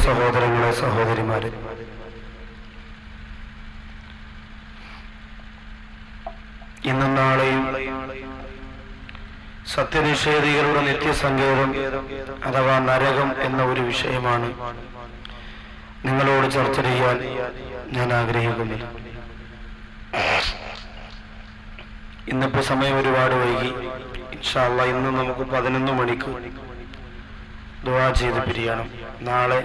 സഹോദരങ്ങളെ, സഹോദരിമാരെ, ഇന്നും നാളെയും സത്യനിഷേധികളുടെ നിത്യസങ്കേതം അഥവാ നരകം എന്ന ഒരു വിഷയമാണ് നിങ്ങളോട് ചർച്ച ചെയ്യാൻ ഞാൻ ആഗ്രഹിക്കുന്നത്. ഇന്നിപ്പോൾ സമയം ഒരുപാട് വൈകി. ഇൻഷാ അല്ലാഹ് ഇന്ന് നമുക്ക് 11 മണിക്ക് ദുആ ചെയ്ത് പിരിയണം. നാളെ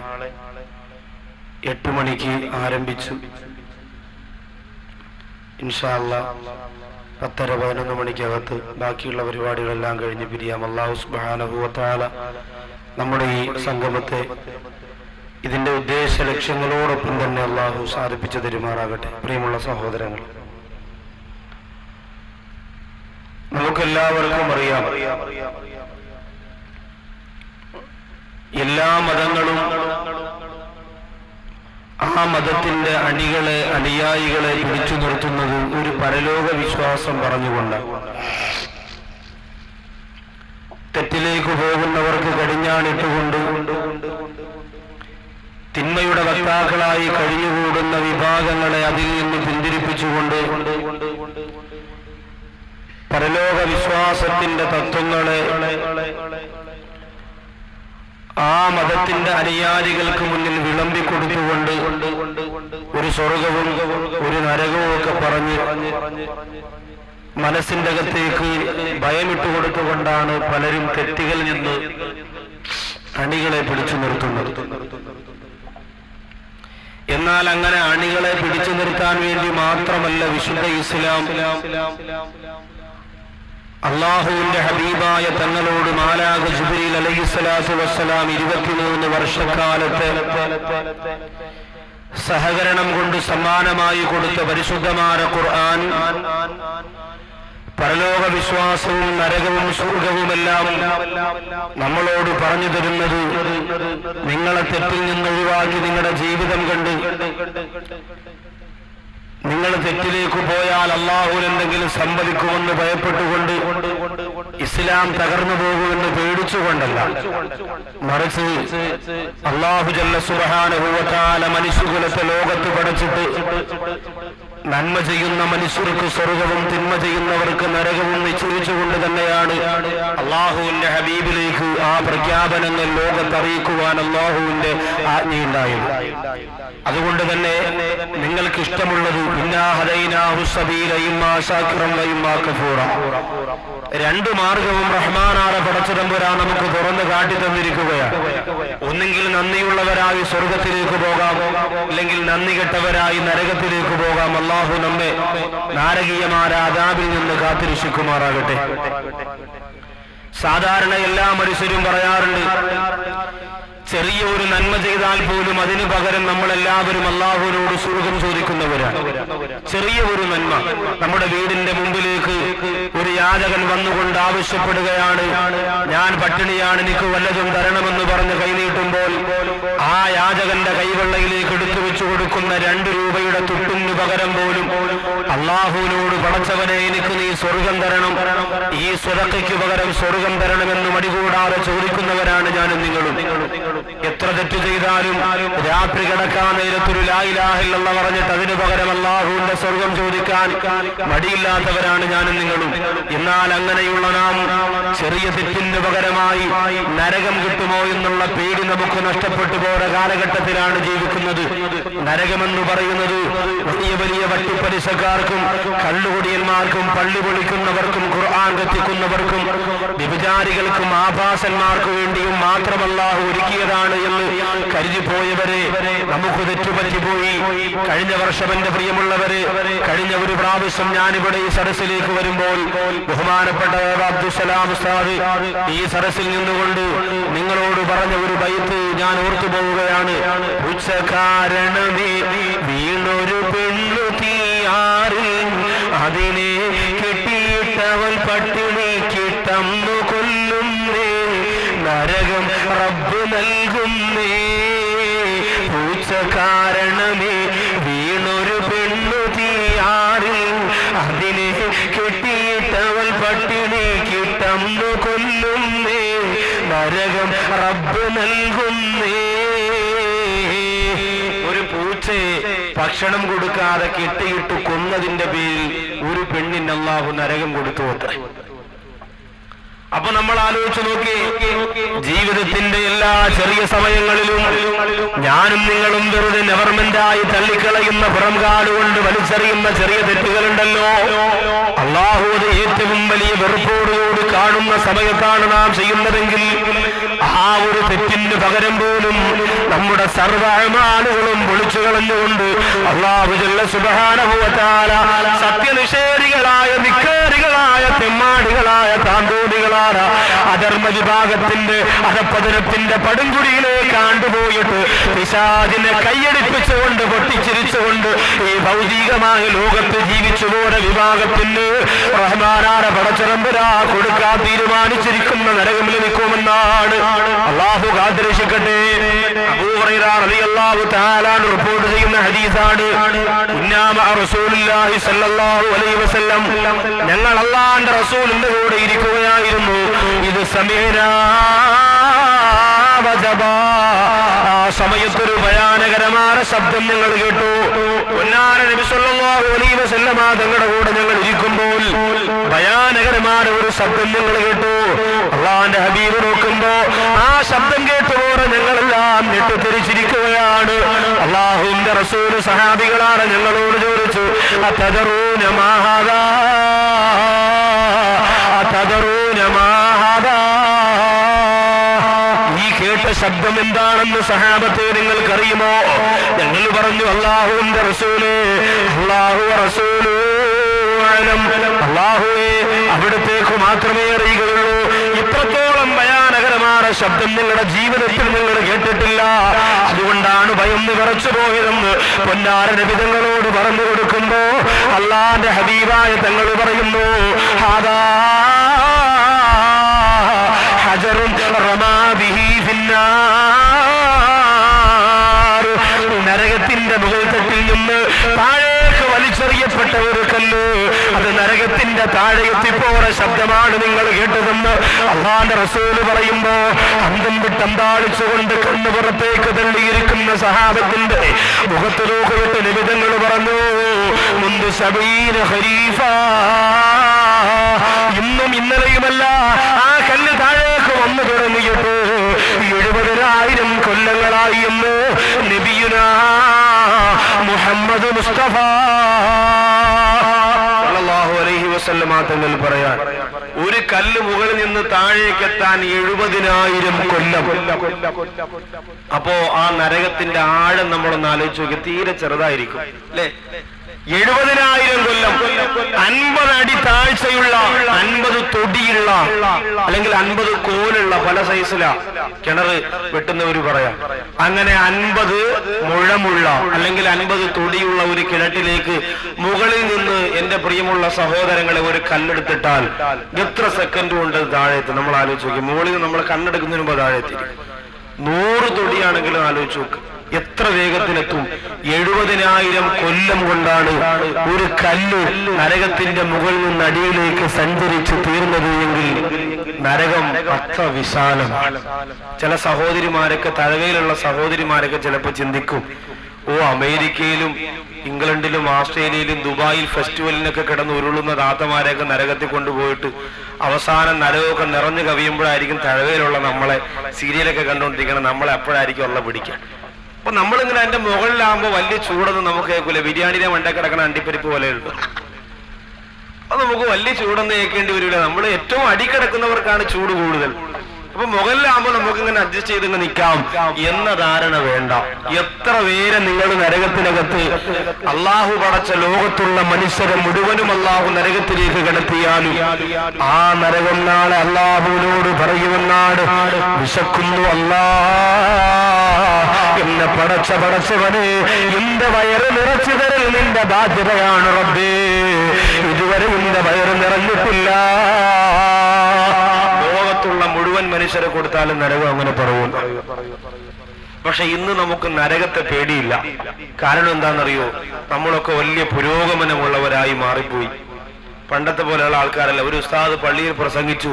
8 മണിക്ക് ആരംഭിച്ചു. ഇൻഷാ അല്ലാഹ് 10-11 മണിക്കകത്ത് ബാക്കിയുള്ള പരിപാടികളെല്ലാം കഴിഞ്ഞ് പിരിയാം. അല്ലാഹു സുബ്ഹാനഹു വ തആല നമ്മുടെ ഈ സംഗമത്തെ ഇതിന്റെ ഉദ്ദേശ ലക്ഷ്യങ്ങളോടൊപ്പം തന്നെ അല്ലാഹു സാധിപ്പിച്ചു തരുമാറാകട്ടെ. പ്രിയമുള്ള സഹോദരങ്ങൾ, നമുക്കെല്ലാവർക്കും അറിയാം, എല്ലാ മതങ്ങളും ആ മതത്തിന്റെ അണികളെ, അനുയായികളെ പിടിച്ചു നിർത്തുന്നത് ഒരു പരലോക വിശ്വാസം പറഞ്ഞുകൊണ്ട്. തെറ്റിലേക്ക് പോകുന്നവർക്ക് കടിഞ്ഞാണിട്ടുകൊണ്ട് തിന്മയുടെ വക്താക്കളായി കഴിഞ്ഞുകൂടുന്ന വിഭാഗങ്ങളെ അതിൽ നിന്ന് പിന്തിരിപ്പിച്ചുകൊണ്ട് പരലോക വിശ്വാസത്തിന്റെ തത്വങ്ങളെ ആ മതത്തിന്റെ അനുയായികൾക്ക് മുന്നിൽ വിളമ്പിക്കൊടുത്തുകൊണ്ട് ഒരു സ്വർഗവും ഒരു നരകവും ഒക്കെ പറഞ്ഞ് മനസ്സിന്റെ അകത്തേക്ക് ഭയമിട്ടുകൊടുത്തുകൊണ്ടാണ് പലരും തെറ്റുകളിൽ നിന്ന് അണികളെ പിടിച്ചു നിർത്തുന്നത്. എന്നാൽ അങ്ങനെ അണികളെ പിടിച്ചു നിർത്താൻ വേണ്ടി മാത്രമല്ല വിശുദ്ധ ഇസ്ലാം അള്ളാഹുവിന്റെ ഹബീബായ തങ്ങളോട് മാലാഖ ജിബ്രീൽ അലൈഹിസ്സലാത്തു വസ്സലാം 23 വർഷക്കാലത്തെ സഹകരണം കൊണ്ട് സമ്മാനമായി കൊടുത്ത പരിശുദ്ധമായ ഖുർആൻ പരലോക വിശ്വാസവും നരകവും സ്വർഗവുമെല്ലാം നമ്മളോട് പറഞ്ഞു തരുന്നത്, നിങ്ങളെ തെറ്റിൽ നിന്ന് ഒഴിവാക്കി നിങ്ങളുടെ ജീവിതം കണ്ട് നിങ്ങൾ തെറ്റിലേക്ക് പോയാൽ അള്ളാഹുവിന് എന്തെങ്കിലും സംഭവിക്കുമെന്ന് ഭയപ്പെട്ടുകൊണ്ട്, ഇസ്ലാം തകർന്നു പോകുമെന്ന് പേടിച്ചുകൊണ്ടല്ല, മറിച്ച് അല്ലാഹു ജല്ല സുബ്ഹാനഹു വ തആല മനുഷ്യകുലത്തെ ലോകത്ത് പടച്ചിട്ട് നന്മ ചെയ്യുന്ന മനുഷ്യർക്ക് സ്വർഗവും തിന്മ ചെയ്യുന്നവർക്ക് നരകവും നിശ്ചയിച്ചുകൊണ്ട് തന്നെയാണ് അള്ളാഹുവിന്റെ ഹബീബിലേക്ക് ആ പ്രഖ്യാപനങ്ങൾ ലോകത്തറിയിക്കുവാൻ അള്ളാഹുവിന്റെ ആജ്ഞയുണ്ടായത്. അതുകൊണ്ട് തന്നെ നിങ്ങൾക്ക് ഇഷ്ടമുള്ളത് രണ്ട് മാർഗവും റഹ്മാനായ പടച്ചതമ്പുരാൻ നമുക്ക് തുറന്നു കാട്ടി തന്നിരിക്കുകയാണ്. ഒന്നെങ്കിൽ നന്ദിയുള്ളവരായി സ്വർഗത്തിലേക്ക് പോകാം, അല്ലെങ്കിൽ നന്ദി കെട്ടവരായി നരകത്തിലേക്ക് പോകാം. അല്ലാഹു നമ്മെ നാരകീയമായ അദാബിൽ നിന്ന് കാത്തിരക്ഷിക്കുമാറാകട്ടെ. സാധാരണ എല്ലാ മനുഷ്യരും പറയാറുണ്ട്, ചെറിയ ഒരു നന്മ ചെയ്താൽ പോലും അതിനു പകരം നമ്മളെല്ലാവരും അല്ലാഹുവിനോട് സ്വർഗം ചോദിക്കുന്നവരാണ്. ചെറിയ ഒരു നന്മ, നമ്മുടെ വീടിന്റെ മുമ്പിലേക്ക് ഒരു യാചകൻ വന്നുകൊണ്ട് ആവശ്യപ്പെടുകയാണ്, ഞാൻ പട്ടിണിയാണ്, എനിക്ക് വല്ലതും തരണമെന്ന് പറഞ്ഞ് കൈനീട്ടുമ്പോൾ ആ യാചകന്റെ കൈവെള്ളയിലേക്ക് എടുത്തു വെച്ചു കൊടുക്കുന്ന 2 രൂപയുടെ തുട്ടിന് പകരം പോലും അല്ലാഹുവിനോട്, പടച്ചവനെ എനിക്ക് നീ സ്വർഗം തരണം, ഈ സ്വതക്കയ്ക്ക് പകരം സ്വർഗം തരണമെന്ന് മടികൂടാതെ ചോദിക്കുന്നവരാണ് ഞാനും നിങ്ങളും. എത്ര തെറ്റ് ചെയ്താലും രാത്രി കിടക്കാൻ നേരത്തൊരു ലാ ഇലാഹ ഇല്ലല്ലാഹ് പറഞ്ഞിട്ട് അതിനു പകരം അല്ലാഹുവിന്റെ സ്വർഗം ചോദിക്കാൻ മടിയില്ലാത്തവരാണ് ഞാനും നിങ്ങളും. എന്നാൽ അങ്ങനെയുള്ള നാം ചെറിയ തെറ്റിന് പകരമായി നരകം കിട്ടുമോ എന്നുള്ള പേടി നമുക്ക് നഷ്ടപ്പെട്ടു പോയ കാലഘട്ടത്തിലാണ് ജീവിക്കുന്നത്. നരകമെന്ന് പറയുന്നത് വലിയ വലിയ വട്ടിപ്പലിശക്കാർക്കും കള്ളുകുടിയന്മാർക്കും പള്ളി പൊളിക്കുന്നവർക്കും ഖുർആൻ കത്തിക്കുന്നവർക്കും വ്യഭിചാരികൾക്കും ആഭാസന്മാർക്കു വേണ്ടിയും മാത്രമല്ലാഹു ഒരുക്കിയതാണ് എന്ന് കരുതിപ്പോയവരെ, നമുക്ക് തെറ്റുപറ്റിപ്പോയി. കഴിഞ്ഞ വർഷം എന്റെ പ്രിയമുള്ളവരെ, കഴിഞ്ഞ ഒരു പ്രാവശ്യം ഞാനിവിടെ ഈ സദസ്സിലേക്ക് വരുമ്പോൾ ബഹുമാനപ്പെട്ട അബ്ദുസ്സലാം ഉസ്താദ് ഈ സദസ്സിൽ നിന്നുകൊണ്ട് നിങ്ങളോട് പറഞ്ഞ ഒരു ബൈത്ത് ഞാൻ ഓർത്തു പോവുകയാണ്. ഉച്ചകാരണമേ വീണൊരു പെണ്ണു തീയാറിൽ, അതിനെ കെട്ടിയിട്ടവൾ പട്ടിണിക്കിട്ടന്നു കൊല്ലുന്നേ, നരകം റബ്ബ് നൽകുന്നേ. പൂച്ചകാരണമേ വീണൊരു പെണ്ണു തീയാറിൽ, അതിനെ കെട്ടിയിട്ടവൾ പട്ടിണിക്കിട്ടന്നു കൊല്ലുന്നേ, നരകം റബ്ബ് നൽകുന്നേ. ഭക്ഷണം കൊടുക്കാതെ കെട്ടിയിട്ട് കൊന്നതിന്റെ പേരിൽ ഒരു പെണ്ണിന് അല്ലാഹു നരകം കൊടുത്തു അത്രേ. അപ്പൊ നമ്മൾ ആലോചിച്ച് നോക്കി, ജീവിതത്തിന്റെ എല്ലാ ചെറിയ സമയങ്ങളിലും ഞാനും നിങ്ങളും വെറുതെ നെവർമെന്റായി തള്ളിക്കളയുന്ന പുറംകാലുകൊണ്ട് വലിച്ചെറിയുന്ന ചെറിയ തെറ്റുകളുണ്ടല്ലോ, അല്ലാഹു അത് ഏറ്റവും വലിയ വെറുപ്പോടുകൂടി കാണുന്ന സമയത്താണ് നാം ചെയ്യുന്നതെങ്കിൽ ആ ഒരു തെറ്റിന് പകരം പോലും നമ്മുടെ സർവ്വ അഅ്മാലുകളും പൊളിച്ചു കളഞ്ഞുകൊണ്ട് അല്ലാഹു ജല്ല സുബ്ഹാനഹു വ തആല സത്യനിഷേധികളായ ധിക്കാരികളായ തെമ്മാടികളായ താന്തോടികളായ അധർമ്മ വിഭാഗത്തിന്റെ അധപ്പതനത്തിന്റെ പടുംകുടിയിലേക്ക് ആണ്ടുപോയിട്ട് പിശാചിനെ കൈയടിപ്പിച്ചുകൊണ്ട് പൊട്ടിച്ചിരിച്ചുകൊണ്ട് ഈ ഭൗതികമായ ലോകത്ത് ജീവിച്ചു പോയ വിഭാഗത്തിന് റഹ്മാനായ പടച്ചറമ്പുരാ കൊടുക്കാൻ തീരുമാനിച്ചിരിക്കുന്ന നരകം ലഭിക്കുമെന്നാണ് അല്ലാഹു കാത്തിരക്ഷിക്കട്ടെ. അബൂ ഹുറൈറ റളിയല്ലാഹു തആല റിപ്പോർട്ട് ചെയ്യുന്ന ഹദീസാണ്. ഉന്നാമ റസൂലുള്ളാഹി സ്വല്ലല്ലാഹു അലൈഹി വസല്ലം, ഞങ്ങൾ അല്ലാഹുവിന്റെ റസൂലിന്റെ കൂടെ ഇരിക്കുകയായിരുന്നു. ഇത് സമീനാ വജബാ, ആ സമയത്തൊരു ഭയാനകരമായ ശബ്ദം ഞങ്ങൾ കേട്ടു. പൊന്നാര നബി സല്ലല്ലാഹു അലൈഹി വസല്ലം തങ്ങളുടെ കൂടെ ഞങ്ങൾ ഇരിക്കുമ്പോൾ ഭയാനകരമായ ഒരു ശബ്ദം ഞങ്ങൾ കേട്ടു. അല്ലാഹുവിന്റെ ഹബീബ് നോക്കുമ്പോ ആ ശബ്ദം കേട്ടുപോലെ ഞങ്ങളെല്ലാം ഞെട്ടിത്തെറിച്ചിരിക്കുകയാണ്. അല്ലാഹുവിന്റെ റസൂൽ സഹാബികളാണ് ഞങ്ങളോട് ചോദിച്ചു, അതദറൂന മാ ഹാദാ, അതദറൂന മാ ഹാദാ, ഈ കേട്ട ശബ്ദം എന്താണെന്ന് സഹാബത്തെ നിങ്ങൾക്കറിയുമോ? ഞങ്ങൾ പറഞ്ഞു, അല്ലാഹുവിന്റെ റസൂല്, അല്ലാഹു റസൂലു അഅലം, അല്ലാഹുവേ അവിടത്തേക്ക് മാത്രമേ അറിയുകയുള്ളൂ. ഇത്രത്തോളം ഭയാനകരമായ ശബ്ദം നിങ്ങളുടെ ജീവിതത്തിൽ നിങ്ങൾ കേട്ടിട്ടില്ല. അതുകൊണ്ടാണ് ഭയന്ന് വിറച്ചു പോയതെന്ന് പൊന്നാര നബി തങ്ങളോട് പറഞ്ഞു കൊടുക്കുമ്പോ അല്ലാഹുവിന്റെ ഹബീബായ തങ്ങൾ പറയുന്നു, ഹാദാ ഹജറുൻ റമാ ബിഹി ഫിന്നാർ, നരകത്തിന്റെ മുകൾ തട്ടിൽ നിന്ന് താഴേക്ക് വലിച്ചെറിയപ്പെട്ട ഒരു കല്ല്, അത് നരകത്തിന്റെ താഴെ എത്തിപ്പോയ ശബ്ദമാണ് നിങ്ങൾ കേട്ടതെന്ന് അല്ലാഹുവിന്റെ റസൂൽ പറയുമ്പോ അന്തം വിട്ടന്താളിച്ചുകൊണ്ട് കണ്ണ് പുറത്തേക്ക് തള്ളിയിരിക്കുന്ന സഹാബത്തിന്റെ മുഖത്ത് നോക്കിയിട്ട് നിബിധങ്ങൾ പറഞ്ഞു, മുൻപ് സബീന ഖരീഫ, ഇന്നും ഇന്നലെയുമല്ല ആ കല്ല് താഴേക്ക് വന്നു തുടങ്ങിയിട്ട് 70,000 കൊല്ലങ്ങളായി എന്ന് നബിയുനാ മുഹമ്മദ് മുസ്തഫ സല്ലല്ലാഹു അലൈഹി വസല്ലം തങ്ങൾ പറയാൻ, ഒരു കല്ല് മുകളിൽ നിന്ന് താഴേക്കെത്താൻ 70,000 കൊല്ലം. അപ്പോ ആ നരകത്തിന്റെ ആഴം നമ്മളൊന്ന് ആലോചിച്ച് നോക്കി, തീരെ ചെറുതായിരിക്കും അല്ലെ? 70,000 കൊല്ലം, 50 അടി താഴ്ചയുള്ള, 50 തൊടിയുള്ള, അല്ലെങ്കിൽ 50 കോലുള്ള, പല സൈസിലാ കിണർ വെട്ടുന്നവര് പറയാം. അങ്ങനെ 50 മുഴമുള്ള അല്ലെങ്കിൽ 50 തൊടിയുള്ള ഒരു കിണറ്റിലേക്ക് മുകളിൽ നിന്ന് എന്റെ പ്രിയമുള്ള സഹോദരങ്ങളെ ഒരു കല്ലെടുത്തിട്ടാൽ എത്ര സെക്കൻഡ് കൊണ്ട് താഴെത്തി? നമ്മൾ ആലോചിച്ച് നോക്കി. മുകളിൽ നിന്ന് നമ്മൾ കണ്ണെടുക്കുന്നതിന് മുമ്പ് താഴെത്തി. 100 തൊടിയാണെങ്കിലും ആലോചിച്ച് നോക്ക്, എത്ര വേഗത്തിലെത്തും? 70,000 കൊല്ലം കൊണ്ടാണ് ഒരു കല്ല് നരകത്തിന്റെ മുകളിൽ നിന്ന് അടിയിലേക്ക് സഞ്ചരിച്ച് തീർന്നത് എങ്കിൽ നരകം അത്ര വിശാലമാണ്. ചില സഹോദരിമാരൊക്കെ, തഴവയിലുള്ള സഹോദരിമാരൊക്കെ ചിലപ്പോൾ ചിന്തിക്കും, ഓ അമേരിക്കയിലും ഇംഗ്ലണ്ടിലും ഓസ്ട്രേലിയയിലും ദുബായിൽ ഫെസ്റ്റിവലിനൊക്കെ കിടന്ന് ഉരുളുന്ന താത്തമാരെയൊക്കെ നരകത്തിൽ കൊണ്ടുപോയിട്ട് അവസാനം നരകമൊക്കെ നിറഞ്ഞു കവിയുമ്പോഴായിരിക്കും തഴവയിലുള്ള നമ്മളെ സീരിയലൊക്കെ കണ്ടുകൊണ്ടിരിക്കണം, നമ്മളെ അപ്പോഴായിരിക്കും ഉള്ള പിടിക്കാൻ. അപ്പൊ നമ്മളിങ്ങനെ അതിന്റെ മുകളിലാകുമ്പോ വലിയ ചൂടൊന്നും നമുക്ക് കേൾക്കൂല. ബിരിയാണിയുടെ മണ്ട കിടക്കണ അണ്ടിപ്പരിപ്പ് പോലെ ഉണ്ട്. അത് നമുക്ക് വലിയ ചൂടൊന്നും കേൾക്കേണ്ടി വരില്ല. നമ്മൾ ഏറ്റവും അടിക്കിടക്കുന്നവർക്കാണ് ചൂട് കൂടുതൽ. അപ്പൊ മുകളിലാകുമ്പോ നമുക്ക് ഇങ്ങനെ അഡ്ജസ്റ്റ് ചെയ്തിങ്ങനെ നിൽക്കാം എന്ന ധാരണ വേണ്ട. എത്ര പേരെ നിങ്ങൾ നരകത്തിനകത്ത് അള്ളാഹു പടച്ച ലോകത്തുള്ള മനുഷ്യരെ മുഴുവനും അള്ളാഹു നരകത്തിലേക്ക് കിടത്തിയാലും ആ നരകം നാളെ അള്ളാഹുവിനോട് പറയുമെന്നാണ്, വിശക്കുന്നു അല്ലാ, എന്നെ പടച്ചവനെ, എന്റെ വയറ് നിറച്ചു തരൽ നിന്റെ ബാധ്യതയാണ് റബ്ബേ, ഇതുവരെ എന്റെ വയറ് നിറഞ്ഞിട്ടില്ല. ലോകത്തുള്ള മുഴുവൻ മനുഷ്യരെ കൊടുത്താലും നരകം അങ്ങനെ പറയും. പക്ഷെ ഇന്ന് നമുക്ക് നരകത്തെ പേടിയില്ല. കാരണം എന്താണെന്നറിയോ? നമ്മളൊക്കെ വലിയ പുരോഗമനമുള്ളവരായി മാറിപ്പോയി. പണ്ടത്തെ പോലെയുള്ള ആൾക്കാരല്ല. ഒരു ഉസ്താദ് പള്ളിയിൽ പ്രസംഗിച്ചു,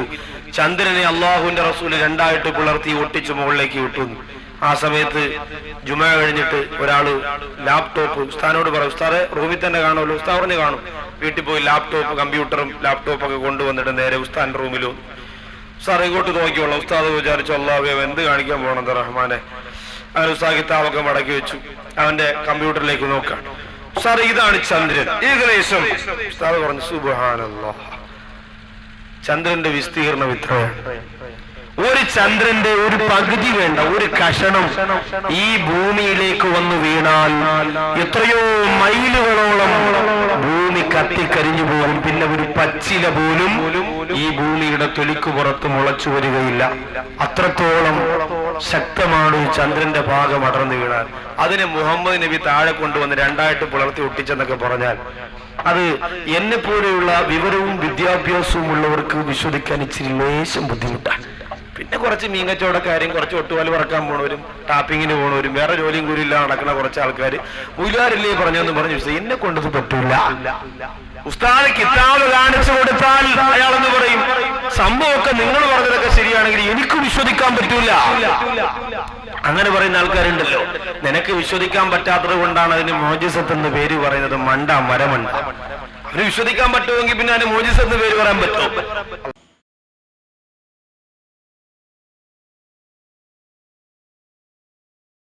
ചന്ദ്രനെ അള്ളാഹുവിന്റെ റസൂല് 2 പിളർത്തി ഒട്ടിച്ച് മുകളിലേക്ക് വിട്ടു. ആ സമയത്ത് ജുമാ കഴിഞ്ഞിട്ട് ഒരാള് ലാപ്ടോപ്പ് ഉസ്താദിനോട് പറയും, ഉസ്താദെ റൂമിൽ തന്നെ കാണുമല്ലോ. ഉസ്താദ് പറഞ്ഞ് കാണും. വീട്ടിൽ പോയി ലാപ്ടോപ്പ് കമ്പ്യൂട്ടറും ലാപ്ടോപ്പൊക്കെ കൊണ്ടുവന്നിട്ട് നേരെ ഉസ്താദിന്റെ റൂമിലും ഉസ്താദ് ഇങ്ങോട്ട് നോക്കിയോളാം. ഉസ്താദ് വിചാരിച്ചു അല്ലാഹുവേ എന്ത് കാണിക്കാൻ പോകണം റഹ്മാനെ. അങ്ങനെ ഉസ്താദ് കിതാബൊക്കെ മടക്കി വെച്ചു. അവന്റെ കമ്പ്യൂട്ടറിലേക്ക് നോക്കാം. ഉസ്താദ് ഇതാണ് ചന്ദ്രൻ ഏകദേശം. ഉസ്താദ് പറഞ്ഞു സുബ്ഹാനല്ലാഹ്, ചന്ദ്രന്റെ വിസ്തീർണം ഇത്രയാണ്. ഒരു ചന്ദ്രന്റെ ഒരു പകുതി വേണ്ട, ഒരു കഷണം ഈ ഭൂമിയിലേക്ക് വന്നു വീണാൽ എത്രയോ മൈലുകളോളം ഭൂമി കത്തിക്കരിഞ്ഞു പോകും. പിന്നെ ഒരു പച്ചില പോലും ഈ ഭൂമിയുടെ തൊലിക്ക് പുറത്ത് മുളച്ചു വരികയില്ല. അത്രത്തോളം ശക്തമാണ് ഈ ചന്ദ്രന്റെ ഭാഗം അടർന്നു വീണാൽ. അതിനെ മുഹമ്മദ് നബി താഴെ കൊണ്ടുവന്ന് രണ്ടായിട്ട് പുലർത്തി ഒട്ടിച്ചെന്നൊക്കെ പറഞ്ഞാൽ അത് എന്നെ പോലെയുള്ള വിവരവും വിദ്യാഭ്യാസവും ഉള്ളവർക്ക് വിശ്വസിക്കാൻ ഇച്ചിരി ലേശം ബുദ്ധിമുട്ടാണ്. പിന്നെ കുറച്ച് മീങ്കച്ചവടക്കാരും കുറച്ച് ഒട്ടുപാല് പറക്കാൻ പോണവരും ടാപ്പിങ്ങിന് പോണവരും വേറെ ജോലിയും കൂലിയില്ല നടക്കുന്ന കുറച്ച് ആൾക്കാർ മുയിലാരില്ലേ പറഞ്ഞെന്ന് പറഞ്ഞു. എന്നെ കൊണ്ടത് പറ്റൂല. ഉസ്താദ് കിതാബ് കാണിച്ചു കൊടുത്താൽ അയാളെന്ന് പറയും സംഭവമൊക്കെ നിങ്ങൾ പറഞ്ഞതൊക്കെ ശരിയാണെങ്കിൽ എനിക്ക് വിശ്വസിക്കാൻ പറ്റൂല. അങ്ങനെ പറയുന്ന ആൾക്കാരുണ്ടല്ലോ. നിനക്ക് വിശ്വസിക്കാൻ പറ്റാത്തത് കൊണ്ടാണ് അതിന് മോജിസത്ത് എന്ന് പേര് പറയുന്നത്. മണ്ട മരമണ്ട. അവന് വിശ്വസിക്കാൻ പറ്റുമെങ്കിൽ പിന്നെ അതിന് മോജിസത്ത് എന്ന് പേര് പറയാൻ പറ്റും.